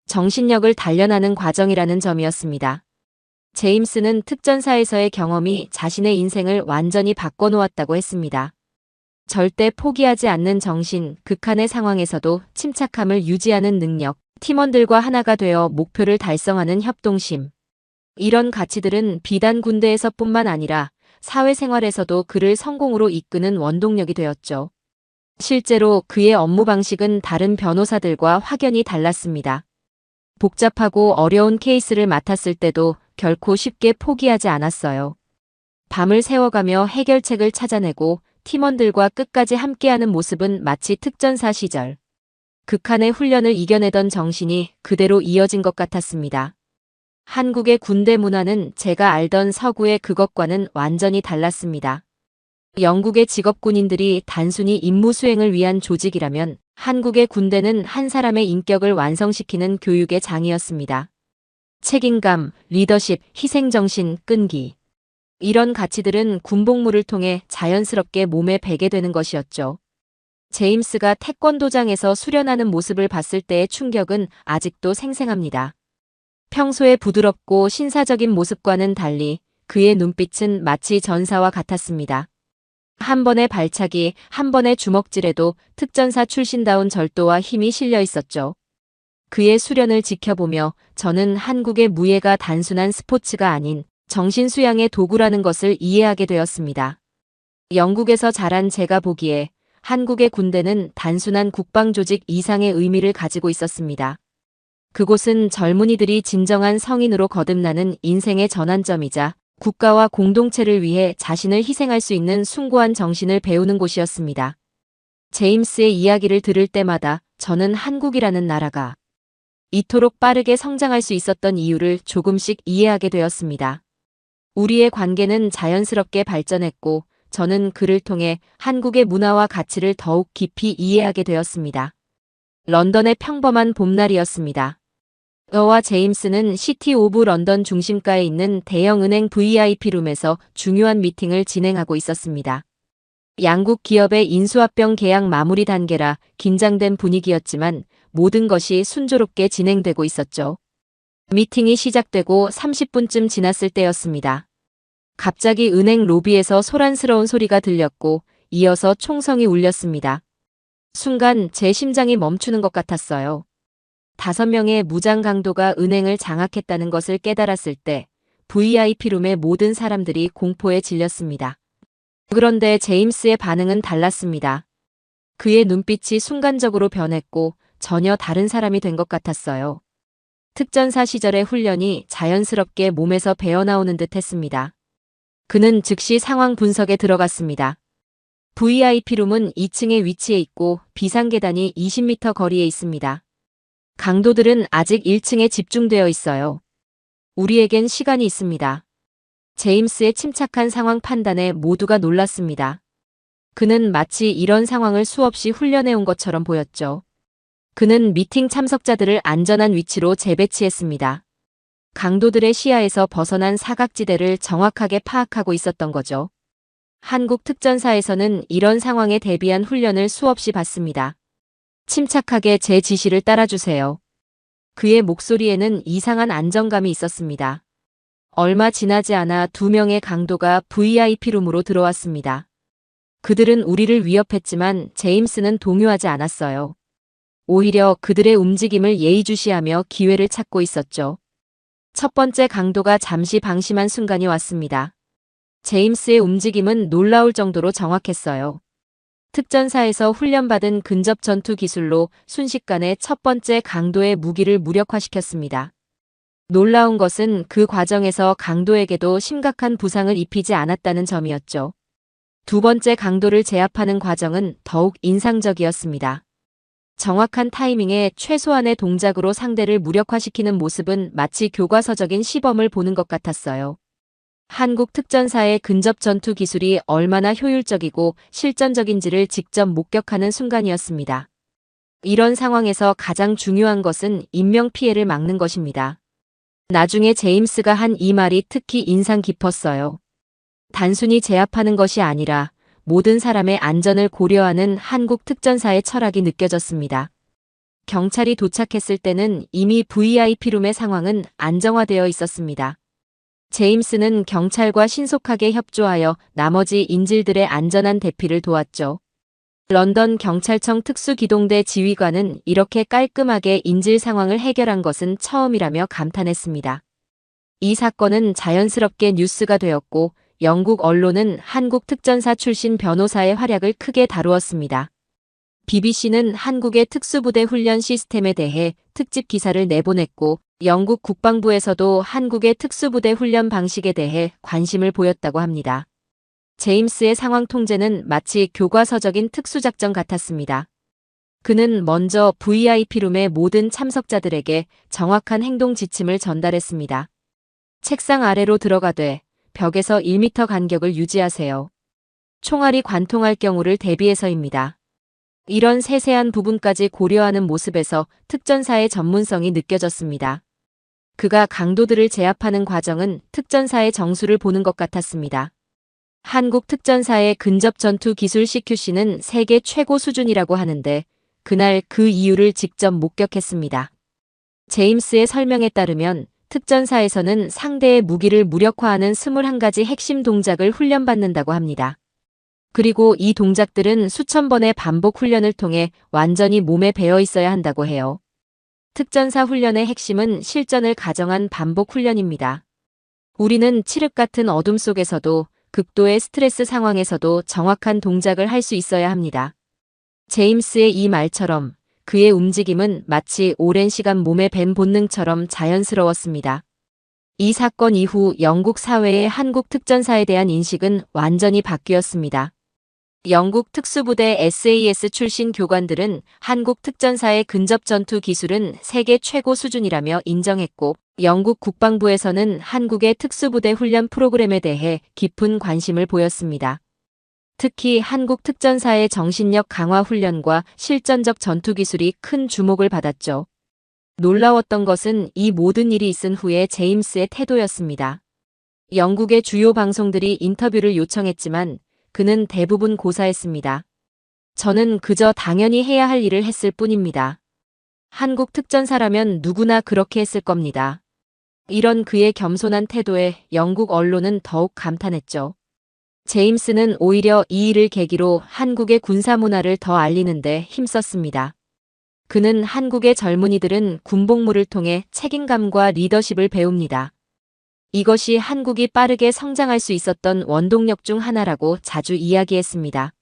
정신력을 단련하는 과정이라는 점이었습니다. 제임스는 특전사에서의 경험이 자신의 인생을 완전히 바꿔놓았다고 했습니다. 절대 포기하지 않는 정신, 극한의 상황에서도 침착함을 유지하는 능력, 팀원들과 하나가 되어 목표를 달성하는 협동심. 이런 가치들은 비단 군대에서뿐만 아니라 사회생활에서도 그를 성공으로 이끄는 원동력이 되었죠. 실제로 그의 업무 방식은 다른 변호사들과 확연히 달랐습니다. 복잡하고 어려운 케이스를 맡았을 때도 결코 쉽게 포기하지 않았어요. 밤을 새워가며 해결책을 찾아내고 팀원들과 끝까지 함께하는 모습은 마치 특전사 시절 극한의 훈련을 이겨내던 정신이 그대로 이어진 것 같았습니다. 한국의 군대 문화는 제가 알던 서구의 그것과는 완전히 달랐습니다. 영국의 직업군인들이 단순히 임무 수행을 위한 조직이라면 한국의 군대는 한 사람의 인격을 완성시키는 교육의 장이었습니다. 책임감, 리더십, 희생정신, 끈기. 이런 가치들은 군복무를 통해 자연스럽게 몸에 배게 되는 것이었죠. 제임스가 태권도장에서 수련하는 모습을 봤을 때의 충격은 아직도 생생합니다. 평소의 부드럽고 신사적인 모습과는 달리 그의 눈빛은 마치 전사와 같았습니다. 한 번의 발차기, 한 번의 주먹질에도 특전사 출신다운 절도와 힘이 실려 있었죠. 그의 수련을 지켜보며 저는 한국의 무예가 단순한 스포츠가 아닌 정신수양의 도구라는 것을 이해하게 되었습니다. 영국에서 자란 제가 보기에 한국의 군대는 단순한 국방조직 이상의 의미를 가지고 있었습니다. 그곳은 젊은이들이 진정한 성인으로 거듭나는 인생의 전환점이자 국가와 공동체를 위해 자신을 희생할 수 있는 숭고한 정신을 배우는 곳이었습니다. 제임스의 이야기를 들을 때마다 저는 한국이라는 나라가 이토록 빠르게 성장할 수 있었던 이유를 조금씩 이해하게 되었습니다. 우리의 관계는 자연스럽게 발전했고 저는 그를 통해 한국의 문화와 가치를 더욱 깊이 이해하게 되었습니다. 런던의 평범한 봄날이었습니다. 저와 제임스는 시티 오브 런던 중심가에 있는 대형 은행 VIP룸에서 중요한 미팅을 진행하고 있었습니다. 양국 기업의 인수합병 계약 마무리 단계라 긴장된 분위기였지만 모든 것이 순조롭게 진행되고 있었죠. 미팅이 시작되고 30분쯤 지났을 때였습니다. 갑자기 은행 로비에서 소란스러운 소리가 들렸고 이어서 총성이 울렸습니다. 순간 제 심장이 멈추는 것 같았어요. 5명의 무장 강도가 은행을 장악했다는 것을 깨달았을 때 VIP룸의 모든 사람들이 공포에 질렸습니다. 그런데 제임스의 반응은 달랐습니다. 그의 눈빛이 순간적으로 변했고 전혀 다른 사람이 된 것 같았어요. 특전사 시절의 훈련이 자연스럽게 몸에서 배어나오는 듯 했습니다. 그는 즉시 상황 분석에 들어갔습니다. VIP룸은 2층에 위치해 있고 비상계단이 20m 거리에 있습니다. 강도들은 아직 1층에 집중되어 있어요. 우리에겐 시간이 있습니다. 제임스의 침착한 상황 판단에 모두가 놀랐습니다. 그는 마치 이런 상황을 수없이 훈련해온 것처럼 보였죠. 그는 미팅 참석자들을 안전한 위치로 재배치했습니다. 강도들의 시야에서 벗어난 사각지대를 정확하게 파악하고 있었던 거죠. 한국 특전사에서는 이런 상황에 대비한 훈련을 수없이 받습니다. 침착하게 제 지시를 따라주세요. 그의 목소리에는 이상한 안정감이 있었습니다. 얼마 지나지 않아 2명의 강도가 VIP룸으로 들어왔습니다. 그들은 우리를 위협했지만 제임스는 동요하지 않았어요. 오히려 그들의 움직임을 예의주시하며 기회를 찾고 있었죠. 첫 번째 강도가 잠시 방심한 순간이 왔습니다. 제임스의 움직임은 놀라울 정도로 정확했어요. 특전사에서 훈련받은 근접 전투 기술로 순식간에 첫 번째 강도의 무기를 무력화시켰습니다. 놀라운 것은 그 과정에서 강도에게도 심각한 부상을 입히지 않았다는 점이었죠. 두 번째 강도를 제압하는 과정은 더욱 인상적이었습니다. 정확한 타이밍에 최소한의 동작으로 상대를 무력화시키는 모습은 마치 교과서적인 시범을 보는 것 같았어요. 한국 특전사의 근접 전투 기술이 얼마나 효율적이고 실전적인지를 직접 목격하는 순간이었습니다. 이런 상황에서 가장 중요한 것은 인명피해를 막는 것입니다. 나중에 제임스가 한 이 말이 특히 인상 깊었어요. 단순히 제압하는 것이 아니라 모든 사람의 안전을 고려하는 한국 특전사의 철학이 느껴졌습니다. 경찰이 도착했을 때는 이미 VIP룸의 상황은 안정화되어 있었습니다. 제임스는 경찰과 신속하게 협조하여 나머지 인질들의 안전한 대피를 도왔죠. 런던 경찰청 특수기동대 지휘관은 이렇게 깔끔하게 인질 상황을 해결한 것은 처음이라며 감탄했습니다. 이 사건은 자연스럽게 뉴스가 되었고 영국 언론은 한국 특전사 출신 변호사의 활약을 크게 다루었습니다. BBC는 한국의 특수부대 훈련 시스템에 대해 특집 기사를 내보냈고 영국 국방부에서도 한국의 특수부대 훈련 방식에 대해 관심을 보였다고 합니다. 제임스의 상황 통제는 마치 교과서적인 특수작전 같았습니다. 그는 먼저 VIP룸의 모든 참석자들에게 정확한 행동 지침을 전달했습니다. 책상 아래로 들어가되 벽에서 1m 간격을 유지하세요. 총알이 관통할 경우를 대비해서입니다. 이런 세세한 부분까지 고려하는 모습에서 특전사의 전문성이 느껴졌습니다. 그가 강도들을 제압하는 과정은 특전사의 정수를 보는 것 같았습니다. 한국 특전사의 근접 전투 기술 CQC는 세계 최고 수준이라고 하는데 그날 그 이유를 직접 목격했습니다. 제임스의 설명에 따르면 특전사에서는 상대의 무기를 무력화하는 21가지 핵심 동작을 훈련받는다고 합니다. 그리고 이 동작들은 수천 번의 반복 훈련을 통해 완전히 몸에 배어 있어야 한다고 해요. 특전사 훈련의 핵심은 실전을 가정한 반복 훈련입니다. 우리는 칠흑 같은 어둠 속에서도 극도의 스트레스 상황에서도 정확한 동작을 할 수 있어야 합니다. 제임스의 이 말처럼 그의 움직임은 마치 오랜 시간 몸에 밴 본능처럼 자연스러웠습니다. 이 사건 이후 영국 사회의 한국 특전사에 대한 인식은 완전히 바뀌었습니다. 영국 특수부대 SAS 출신 교관들은 한국 특전사의 근접 전투 기술은 세계 최고 수준이라며 인정했고 영국 국방부에서는 한국의 특수부대 훈련 프로그램에 대해 깊은 관심을 보였습니다. 특히 한국 특전사의 정신력 강화 훈련과 실전적 전투 기술이 큰 주목을 받았죠. 놀라웠던 것은 이 모든 일이 있은 후에 제임스의 태도였습니다. 영국의 주요 방송들이 인터뷰를 요청했지만 그는 대부분 고사했습니다. 저는 그저 당연히 해야 할 일을 했을 뿐입니다. 한국 특전사라면 누구나 그렇게 했을 겁니다. 이런 그의 겸손한 태도에 영국 언론은 더욱 감탄했죠. 제임스는 오히려 이 일을 계기로 한국의 군사 문화를 더 알리는데 힘썼습니다. 그는 한국의 젊은이들은 군복무를 통해 책임감과 리더십을 배웁니다. 이것이 한국이 빠르게 성장할 수 있었던 원동력 중 하나라고 자주 이야기했습니다.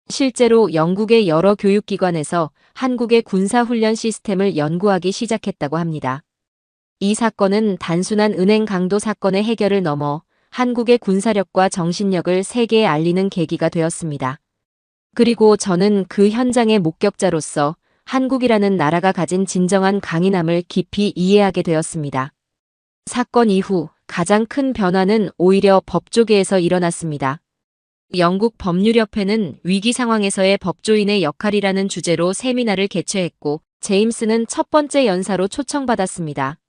실제로 영국의 여러 교육기관에서 한국의 군사훈련 시스템을 연구하기 시작했다고 합니다. 이 사건은 단순한 은행 강도 사건의 해결을 넘어 한국의 군사력과 정신력을 세계에 알리는 계기가 되었습니다. 그리고 저는 그 현장의 목격자로서 한국이라는 나라가 가진 진정한 강인함을 깊이 이해하게 되었습니다. 사건 이후 가장 큰 변화는 오히려 법조계에서 일어났습니다. 영국 법률협회는 위기 상황에서의 법조인의 역할이라는 주제로 세미나를 개최했고, 제임스는 첫 번째 연사로 초청받았습니다.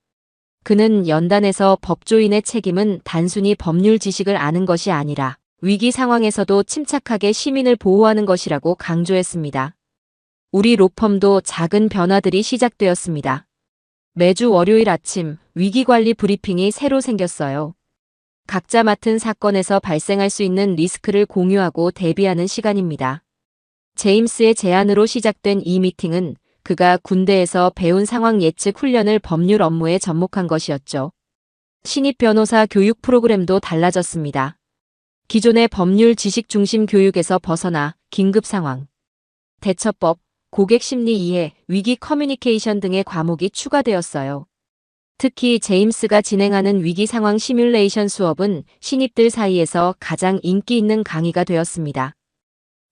그는 연단에서 법조인의 책임은 단순히 법률 지식을 아는 것이 아니라 위기 상황에서도 침착하게 시민을 보호하는 것이라고 강조했습니다. 우리 로펌도 작은 변화들이 시작되었습니다. 매주 월요일 아침 위기관리 브리핑이 새로 생겼어요. 각자 맡은 사건에서 발생할 수 있는 리스크를 공유하고 대비하는 시간입니다. 제임스의 제안으로 시작된 이 미팅은 그가 군대에서 배운 상황 예측 훈련을 법률 업무에 접목한 것이었죠. 신입 변호사 교육 프로그램도 달라졌습니다. 기존의 법률 지식 중심 교육에서 벗어나 긴급 상황, 대처법, 고객 심리 이해, 위기 커뮤니케이션 등의 과목이 추가되었어요. 특히 제임스가 진행하는 위기 상황 시뮬레이션 수업은 신입들 사이에서 가장 인기 있는 강의가 되었습니다.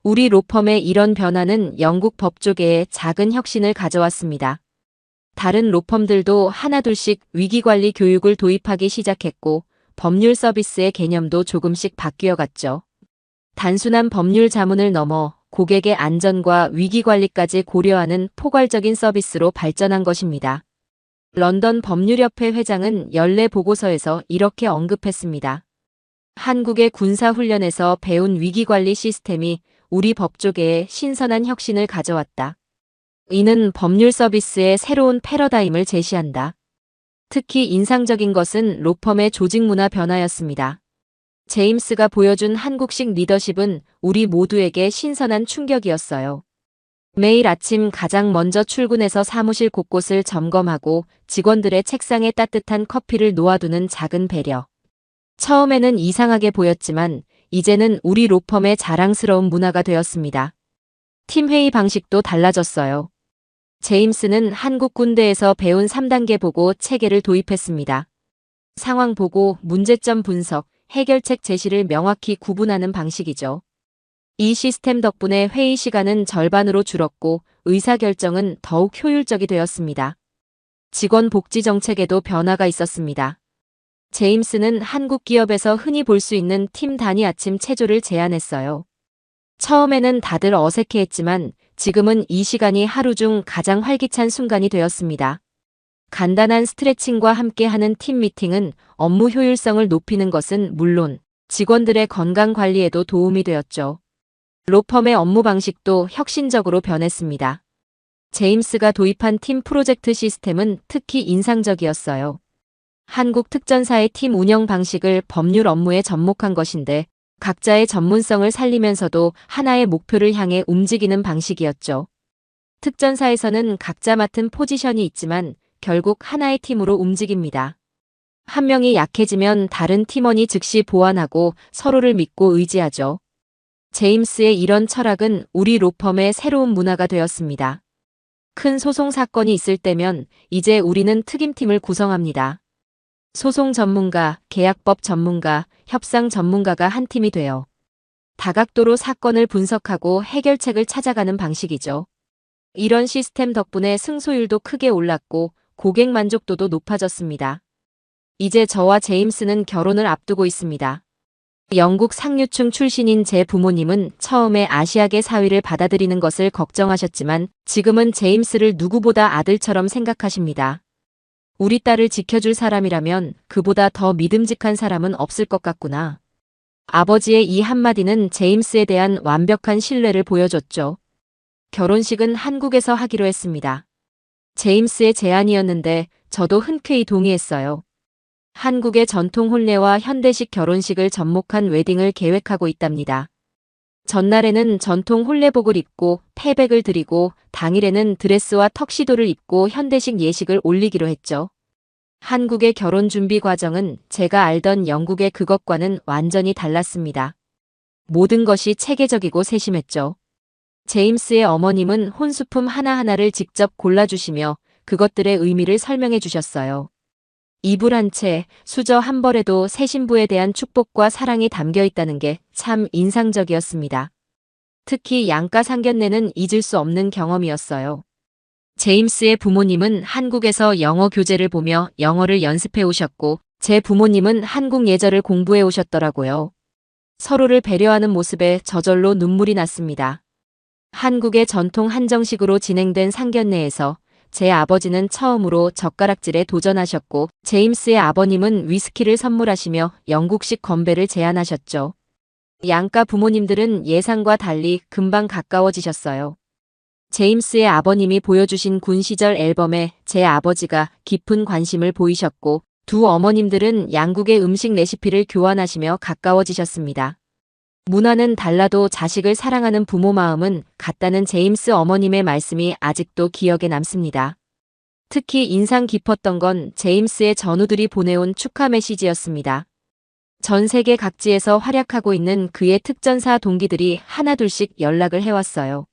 우리 로펌의 이런 변화는 영국 법조계에 작은 혁신을 가져왔습니다. 다른 로펌들도 하나둘씩 위기관리 교육을 도입하기 시작했고, 법률 서비스의 개념도 조금씩 바뀌어갔죠. 단순한 법률 자문을 넘어 고객의 안전과 위기관리까지 고려하는 포괄적인 서비스로 발전한 것입니다. 런던 법률협회 회장은 연례 보고서에서 이렇게 언급했습니다. 한국의 군사훈련에서 배운 위기관리 시스템이 우리 법조계에 신선한 혁신을 가져왔다. 이는 법률 서비스의 새로운 패러다임을 제시한다. 특히 인상적인 것은 로펌의 조직 문화 변화였습니다. 제임스가 보여준 한국식 리더십은 우리 모두에게 신선한 충격이었어요. 매일 아침 가장 먼저 출근해서 사무실 곳곳을 점검하고 직원들의 책상에 따뜻한 커피를 놓아두는 작은 배려. 처음에는 이상하게 보였지만 이제는 우리 로펌의 자랑스러운 문화가 되었습니다. 팀 회의 방식도 달라졌어요. 제임스는 한국 군대에서 배운 3단계 보고 체계를 도입했습니다. 상황 보고, 문제점 분석, 해결책 제시를 명확히 구분하는 방식이죠. 이 시스템 덕분에 회의 시간은 절반으로 줄었고 의사결정은 더욱 효율적이 되었습니다. 직원 복지 정책에도 변화가 있었습니다. 제임스는 한국 기업에서 흔히 볼 수 있는 팀 단위 아침 체조를 제안했어요. 처음에는 다들 어색해했지만 지금은 이 시간이 하루 중 가장 활기찬 순간이 되었습니다. 간단한 스트레칭과 함께하는 팀 미팅은 업무 효율성을 높이는 것은 물론 직원들의 건강 관리에도 도움이 되었죠. 로펌의 업무 방식도 혁신적으로 변했습니다. 제임스가 도입한 팀 프로젝트 시스템은 특히 인상적이었어요. 한국 특전사의 팀 운영 방식을 법률 업무에 접목한 것인데 각자의 전문성을 살리면서도 하나의 목표를 향해 움직이는 방식이었죠. 특전사에서는 각자 맡은 포지션이 있지만 결국 하나의 팀으로 움직입니다. 한 명이 약해지면 다른 팀원이 즉시 보완하고 서로를 믿고 의지하죠. 제임스의 이런 철학은 우리 로펌의 새로운 문화가 되었습니다. 큰 소송 사건이 있을 때면 이제 우리는 특임팀을 구성합니다. 소송 전문가, 계약법 전문가, 협상 전문가가 한 팀이 되어 다각도로 사건을 분석하고 해결책을 찾아가는 방식이죠. 이런 시스템 덕분에 승소율도 크게 올랐고 고객 만족도도 높아졌습니다. 이제 저와 제임스는 결혼을 앞두고 있습니다. 영국 상류층 출신인 제 부모님은 처음에 아시아계 사위를 받아들이는 것을 걱정하셨지만 지금은 제임스를 누구보다 아들처럼 생각하십니다. 우리 딸을 지켜줄 사람이라면 그보다 더 믿음직한 사람은 없을 것 같구나. 아버지의 이 한마디는 제임스에 대한 완벽한 신뢰를 보여줬죠. 결혼식은 한국에서 하기로 했습니다. 제임스의 제안이었는데 저도 흔쾌히 동의했어요. 한국의 전통 혼례와 현대식 결혼식을 접목한 웨딩을 계획하고 있답니다. 전날에는 전통 혼례복을 입고 패백을 드리고 당일에는 드레스와 턱시도를 입고 현대식 예식을 올리기로 했죠. 한국의 결혼 준비 과정은 제가 알던 영국의 그것과는 완전히 달랐습니다. 모든 것이 체계적이고 세심했죠. 제임스의 어머님은 혼수품 하나하나를 직접 골라주시며 그것들의 의미를 설명해 주셨어요. 이불 한 채, 수저 한 벌에도 새 신부에 대한 축복과 사랑이 담겨 있다는 게 참 인상적이었습니다. 특히 양가 상견례는 잊을 수 없는 경험이었어요. 제임스의 부모님은 한국에서 영어 교재를 보며 영어를 연습해 오셨고, 제 부모님은 한국 예절을 공부해 오셨더라고요. 서로를 배려하는 모습에 저절로 눈물이 났습니다. 한국의 전통 한정식으로 진행된 상견례에서 제 아버지는 처음으로 젓가락질에 도전하셨고, 제임스의 아버님은 위스키를 선물하시며 영국식 건배를 제안하셨죠. 양가 부모님들은 예상과 달리 금방 가까워지셨어요. 제임스의 아버님이 보여주신 군 시절 앨범에 제 아버지가 깊은 관심을 보이셨고, 두 어머님들은 양국의 음식 레시피를 교환하시며 가까워지셨습니다. 문화는 달라도 자식을 사랑하는 부모 마음은 같다는 제임스 어머님의 말씀이 아직도 기억에 남습니다. 특히 인상 깊었던 건 제임스의 전우들이 보내온 축하 메시지였습니다. 전 세계 각지에서 활약하고 있는 그의 특전사 동기들이 하나둘씩 연락을 해왔어요.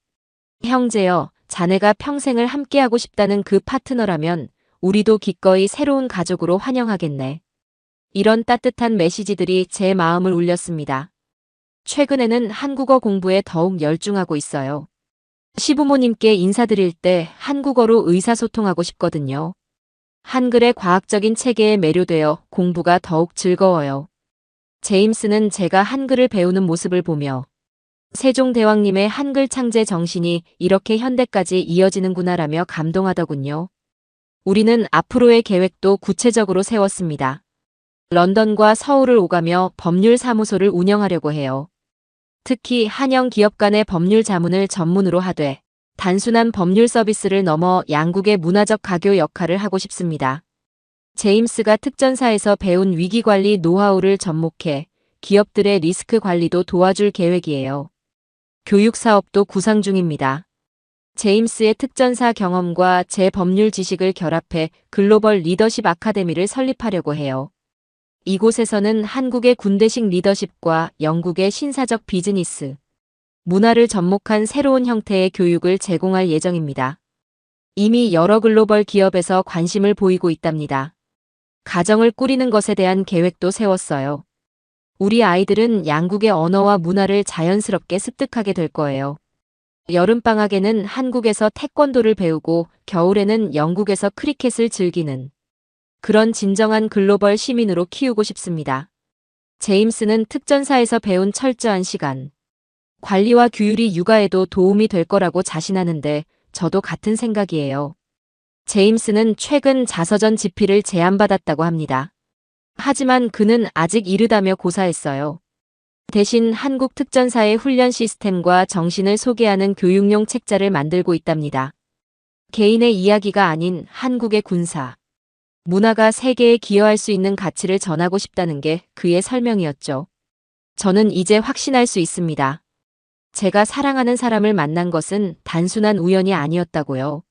형제여, 자네가 평생을 함께하고 싶다는 그 파트너라면 우리도 기꺼이 새로운 가족으로 환영하겠네. 이런 따뜻한 메시지들이 제 마음을 울렸습니다. 최근에는 한국어 공부에 더욱 열중하고 있어요. 시부모님께 인사드릴 때 한국어로 의사소통하고 싶거든요. 한글의 과학적인 체계에 매료되어 공부가 더욱 즐거워요. 제임스는 제가 한글을 배우는 모습을 보며 세종대왕님의 한글 창제 정신이 이렇게 현대까지 이어지는구나라며 감동하더군요. 우리는 앞으로의 계획도 구체적으로 세웠습니다. 런던과 서울을 오가며 법률사무소를 운영하려고 해요. 특히 한영 기업 간의 법률 자문을 전문으로 하되 단순한 법률 서비스를 넘어 양국의 문화적 가교 역할을 하고 싶습니다. 제임스가 특전사에서 배운 위기관리 노하우를 접목해 기업들의 리스크 관리도 도와줄 계획이에요. 교육 사업도 구상 중입니다. 제임스의 특전사 경험과 제 법률 지식을 결합해 글로벌 리더십 아카데미를 설립하려고 해요. 이곳에서는 한국의 군대식 리더십과 영국의 신사적 비즈니스, 문화를 접목한 새로운 형태의 교육을 제공할 예정입니다. 이미 여러 글로벌 기업에서 관심을 보이고 있답니다. 가정을 꾸리는 것에 대한 계획도 세웠어요. 우리 아이들은 양국의 언어와 문화를 자연스럽게 습득하게 될 거예요. 여름방학에는 한국에서 태권도를 배우고 겨울에는 영국에서 크리켓을 즐기는 그런 진정한 글로벌 시민으로 키우고 싶습니다. 제임스는 특전사에서 배운 철저한 시간, 관리와 규율이 육아에도 도움이 될 거라고 자신하는데 저도 같은 생각이에요. 제임스는 최근 자서전 집필을 제안받았다고 합니다. 하지만 그는 아직 이르다며 고사했어요. 대신 한국 특전사의 훈련 시스템과 정신을 소개하는 교육용 책자를 만들고 있답니다. 개인의 이야기가 아닌 한국의 군사, 문화가 세계에 기여할 수 있는 가치를 전하고 싶다는 게 그의 설명이었죠. 저는 이제 확신할 수 있습니다. 제가 사랑하는 사람을 만난 것은 단순한 우연이 아니었다고요.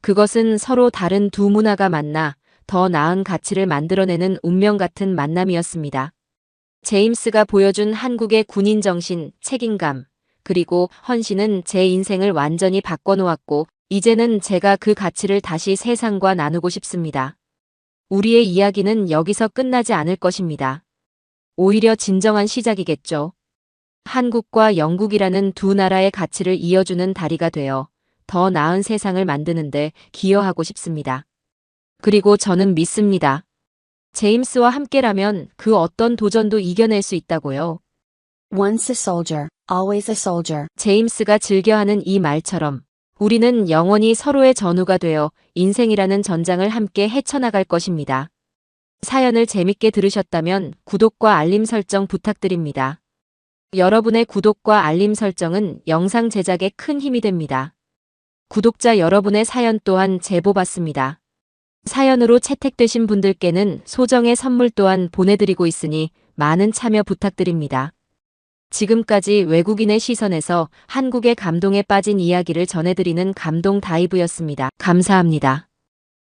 그것은 서로 다른 두 문화가 만나 더 나은 가치를 만들어내는 운명 같은 만남이었습니다. 제임스가 보여준 한국의 군인 정신, 책임감, 그리고 헌신은 제 인생을 완전히 바꿔놓았고 이제는 제가 그 가치를 다시 세상과 나누고 싶습니다. 우리의 이야기는 여기서 끝나지 않을 것입니다. 오히려 진정한 시작이겠죠. 한국과 영국이라는 두 나라의 가치를 이어주는 다리가 되어 더 나은 세상을 만드는데 기여하고 싶습니다. 그리고 저는 믿습니다. 제임스와 함께라면 그 어떤 도전도 이겨낼 수 있다고요. Once a soldier, always a soldier. 제임스가 즐겨하는 이 말처럼 우리는 영원히 서로의 전우가 되어 인생이라는 전장을 함께 헤쳐나갈 것입니다. 사연을 재밌게 들으셨다면 구독과 알림 설정 부탁드립니다. 여러분의 구독과 알림 설정은 영상 제작에 큰 힘이 됩니다. 구독자 여러분의 사연 또한 제보받습니다. 사연으로 채택되신 분들께는 소정의 선물 또한 보내드리고 있으니 많은 참여 부탁드립니다. 지금까지 외국인의 시선에서 한국의 감동에 빠진 이야기를 전해드리는 감동 다이브였습니다. 감사합니다.